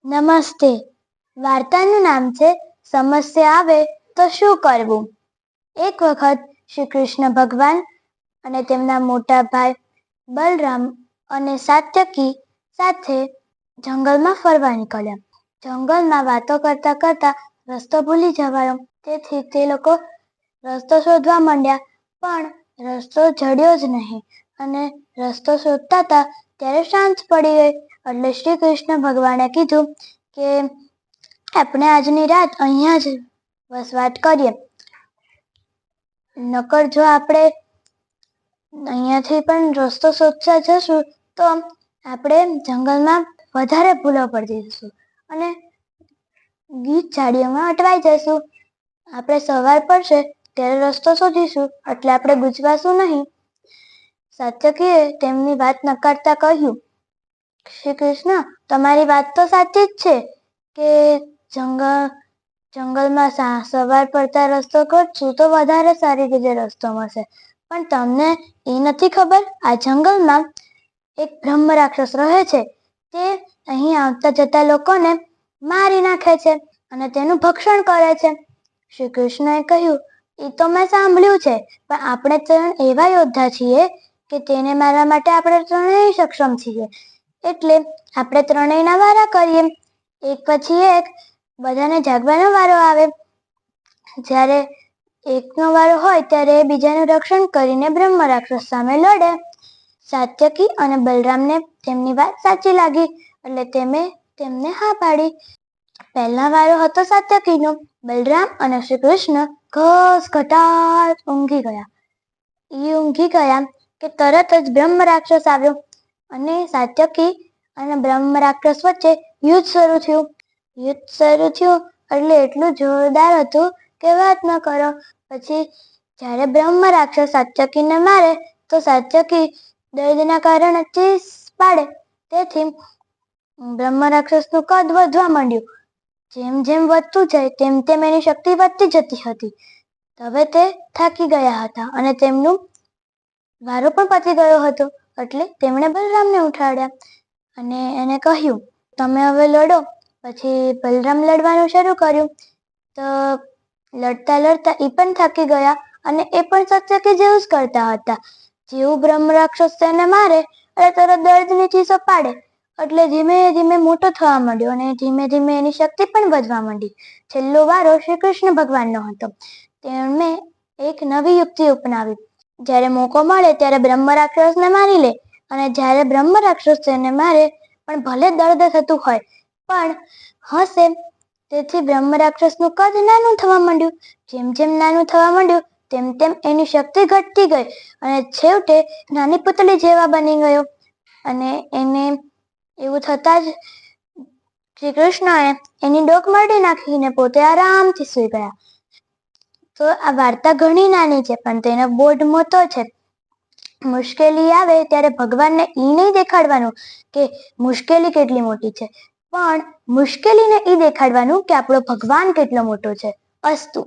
નમસ્તે. વાર્તાનું નામ છે સમસ્યા આવે તો શું કરવું. એક વખત શ્રી કૃષ્ણ ભગવાન અને તેમના મોટા ભાઈ બલરામ અને સાત્યકી સાથે જંગલમાં ફરવા નીકળ્યા. જંગલમાં વાતો કરતા કરતા રસ્તો ભૂલી જવાયો, તેથી તે લોકો રસ્તો શોધવા માંડ્યા, પણ રસ્તો જડ્યો જ નહીં અને રસ્તો શોધતા હતા ત્યારે સાંજ પડી ગઈ. એટલે શ્રી કૃષ્ણ ભગવાને કીધું કે આપણે આજની રાત અહીંયા જ વસવાટ કરીએ, નકર જો આપણે અહીંયાથી પણ રસ્તો શોધતા જશું તો આપણે જંગલમાં વધારે ભૂલો પડી જશું અને ગીચ ઝાડીઓમાં અટવાઈ જશું. આપણે સવાર પડશે ત્યારે રસ્તો શોધીશું, એટલે આપણે ગુજવાશું નહીં. સાત્યકીએ તેમની વાત નકારતા કહ્યું, શ્રી કૃષ્ણ, તમારી વાત તો સાચી જ છે કે જંગલમાં સવાર પડતા રસ્તો કરશું તો વધારે સારી રીતે રસ્તો મળશે, પણ તમને એ નથી ખબર, આ જંગલમાં એક બ્રહ્મ રાક્ષસ રહે છે. તે અહીં આવતા જતા લોકોને મારી નાખે છે અને તેનું ભક્ષણ કરે છે. શ્રી કૃષ્ણએ કહ્યું, એ તો મેં સાંભળ્યું છે, પણ આપણે ત્રણ એવા યોદ્ધા છીએ કે તેને મારવા માટે આપણે ત્રણેય સક્ષમ છીએ, એટલે આપણે ત્રણેયના વારા કરીએ, એક પછી એક બધાને જાગવાનો વારો આવે. જ્યારે એકનો વારો હોય ત્યારે બીજાનું રક્ષણ કરીને બ્રહ્મ રાક્ષસ સામે લડે. સાત્યકી અને બલરામને તેમની વાત સાચી લાગી, એટલે તેમને હા પાડી. પહેલા વારો હતો સાત્યકીનો. બલરામ અને શ્રી કૃષ્ણ ઘટાટ ઊંઘી ગયા કે તરત જ બ્રહ્મ રાક્ષસ આવ્યો અને સાત્યકી અને બ્રહ્મ રાક્ષસ વચ્ચે યુદ્ધ શરૂ થયું એટલે એટલું જોરદાર હતું કે વાત ન કરો. પછી જ્યારે બ્રહ્મ રાક્ષસ સાત્યકીને મારે તો સાત્યકી દર્દના કારણે ચીસ પાડે, તેથી બ્રહ્મ રાક્ષસનું કદ વધવા માંડ્યું. જેમ જેમ વધતું જાય તેમ તેમ એની શક્તિ વધતી જતી હતી. હવે તે થાકી ગયા હતા અને તેમનું વારો પણ પતી ગયો હતો, એટલે તેમણે બલરામને ઉઠાડ્યા અને એને કહ્યું, તમે હવે લડો. પછી બલરામ લડવાનું શરૂ કર્યું, તો લડતા લડતા એ પણ થાકી ગયા અને એ પણ સાત્યકી જેવું જ કરતા હતા. જેવું બ્રહ્મ રાક્ષસ તેને મારે એટલે તરત દર્દની ચીસો પાડે, એટલે ધીમે ધીમે મોટો થવા માંડ્યો અને ધીમે ધીમે એની શક્તિ પણ વધવા માંડી. છેલ્લો વારો શ્રી કૃષ્ણ ભગવાનનો હતો. તેમણે એક નવી યુક્તિ અપનાવી. જ્યારે મોકો મળે ત્યારે બ્રહ્મ રાક્ષસને મારી લે, અને જ્યારે બ્રહ્મ રાક્ષસ તેને મારે પણ ભલે દર્દ થતું હોય પણ હસે. તેથી બ્રહ્મ રાક્ષસનું કદ નાનું થવા માંડ્યું. જેમ જેમ નાનું થવા માંડ્યું તેમ તેમ એની શક્તિ ઘટતી ગઈ અને છેવટે નાની પુતળી જેવા બની ગયો. અને એને એવું થતા જ શ્રી કૃષ્ણએ એની ડોક મરડી નાખીને પોતે આરામથી સૂઈ ગયા. તો આ વાર્તા ઘણી નાની છે, પણ તેનો બોધ મોટો છે. મુશ્કેલી આવે ત્યારે ભગવાનને ઈ નહીં દેખાડવાનું કે મુશ્કેલી કેટલી મોટી છે, પણ મુશ્કેલીને ઈ દેખાડવાનું કે આપણો ભગવાન કેટલો મોટો છે. અસ્તુ.